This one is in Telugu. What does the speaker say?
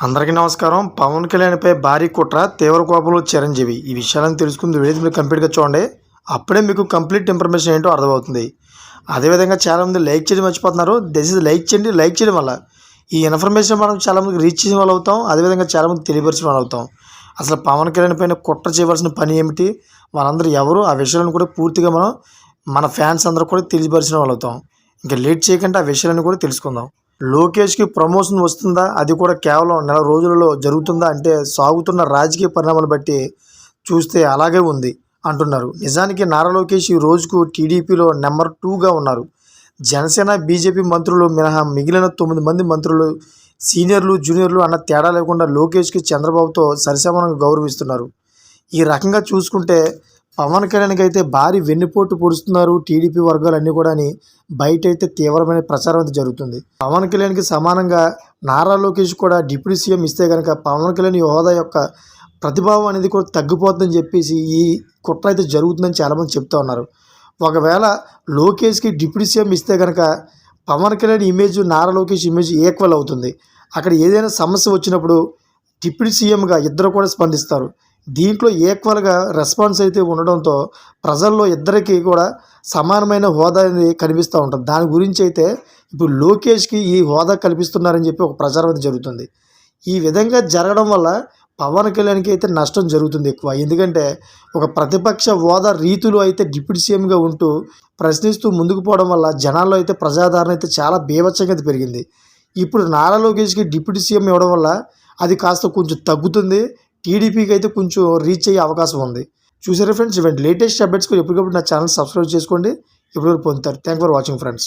అందరికీ నమస్కారం. పవన్ కళ్యాణ్‌పై భారీ కుట్ర, తీవ్ర కోపంలో చిరంజీవి. ఈ విషయాలను తెలుసుకుంది వీడియో మీరు కంప్లీట్‌గా చూడండి. అప్పుడే మీకు కంప్లీట్ ఇన్ఫర్మేషన్ ఏంటో అర్థమవుతుంది. అదేవిధంగా చాలామంది లైక్ చేయడం మర్చిపోతున్నారు. దయచేసి లైక్ చేయండి. లైక్ చేయడం వల్ల ఈ ఇన్ఫర్మేషన్ మనం చాలామందికి రీచ్ చేసిన వాళ్ళు అవుతాం. అదేవిధంగా చాలామంది తెలియపరిచిన వాళ్ళు అవుతాం. అసలు పవన్ కళ్యాణ్ పైన కుట్ర చేయవలసిన పని ఏమిటి, వాళ్ళందరూ ఎవరు, ఆ విషయాలను కూడా పూర్తిగా మన ఫ్యాన్స్ అందరూ కూడా తెలియపరిచిన వాళ్ళు అవుతాం. ఇంకా లేట్ చేయకుండా ఆ విషయాలను కూడా తెలుసుకుందాం. లోకేష్కి ప్రమోషన్ వస్తుందా, అది కూడా కేవలం నెల రోజులలో జరుగుతుందా అంటే సాగుతున్న రాజకీయ పరిణామాలు బట్టి చూస్తే అలాగే ఉంది అంటున్నారు. నిజానికి నారా లోకేష్ ఈ రోజుకు టీడీపీలో నెంబర్ 2గా ఉన్నారు. జనసేన బీజేపీ మంత్రులు మినహా మిగిలిన 9 మంది మంత్రులు సీనియర్లు జూనియర్లు అన్న తేడా లేకుండా లోకేష్కి చంద్రబాబుతో సరిసమానంగా గౌరవిస్తున్నారు. ఈ రకంగా చూసుకుంటే పవన్ కళ్యాణ్కి అయితే భారీ వెన్నుపోటు పొడుస్తున్నారు టీడీపీ వర్గాలన్నీ కూడా అని బయట అయితే తీవ్రమైన ప్రచారం అయితే జరుగుతుంది. పవన్ కళ్యాణ్కి సమానంగా నారా లోకేష్ కూడా డిప్యూటీ సీఎం ఇస్తే కనుక పవన్ కళ్యాణ్ హోదా యొక్క ప్రతిభావం అనేది కూడా తగ్గిపోతుందని చెప్పేసి ఈ కుట్ర అయితే జరుగుతుందని చాలామంది చెప్తూ ఉన్నారు. ఒకవేళ లోకేష్కి డిప్యూటీ సీఎం ఇస్తే కనుక Pawan Kalyan image Nara Lokesh image equal అవుతుంది. అక్కడ ఏదైనా సమస్య వచ్చినప్పుడు డిప్యూటీ సీఎంగా ఇద్దరు కూడా స్పందిస్తారు. దీంట్లో ఈక్వల్గా రెస్పాన్స్ అయితే ఉండడంతో ప్రజల్లో ఇద్దరికి కూడా సమానమైన హోదా అనేది కనిపిస్తూ ఉంటుంది. దాని గురించి అయితే ఇప్పుడు లోకేష్కి ఈ హోదా కల్పిస్తున్నారని చెప్పి ఒక ప్రచారం అయితే జరుగుతుంది. ఈ విధంగా జరగడం వల్ల పవన్ కళ్యాణ్కి అయితే నష్టం జరుగుతుంది ఎక్కువ. ఎందుకంటే ఒక ప్రతిపక్ష హోదా రీతులు అయితే డిప్యూటీ సీఎంగా ఉంటూ ప్రశ్నిస్తూ ముందుకు పోవడం వల్ల జనాల్లో అయితే ప్రజాదరణ అయితే చాలా బీభత్సంగా అయితే పెరిగింది. ఇప్పుడు నారా లోకేష్కి డిప్యూటీ సీఎం ఇవ్వడం వల్ల అది కాస్త కొంచెం తగ్గుతుంది. టీడీపీకి అయితే కొంచెం రీచ్ అయ్యే అవకాశం ఉంది. చూసారా ఫ్రెండ్స్, ఇవన్నీ లేటెస్ట్ అప్డేట్స్కి ఎప్పటికప్పుడు నా ఛానల్ సబ్స్క్రైబ్ చేసుకోండి. ఎప్పటికప్పుడు పొందుతారు. Thank for watching friends.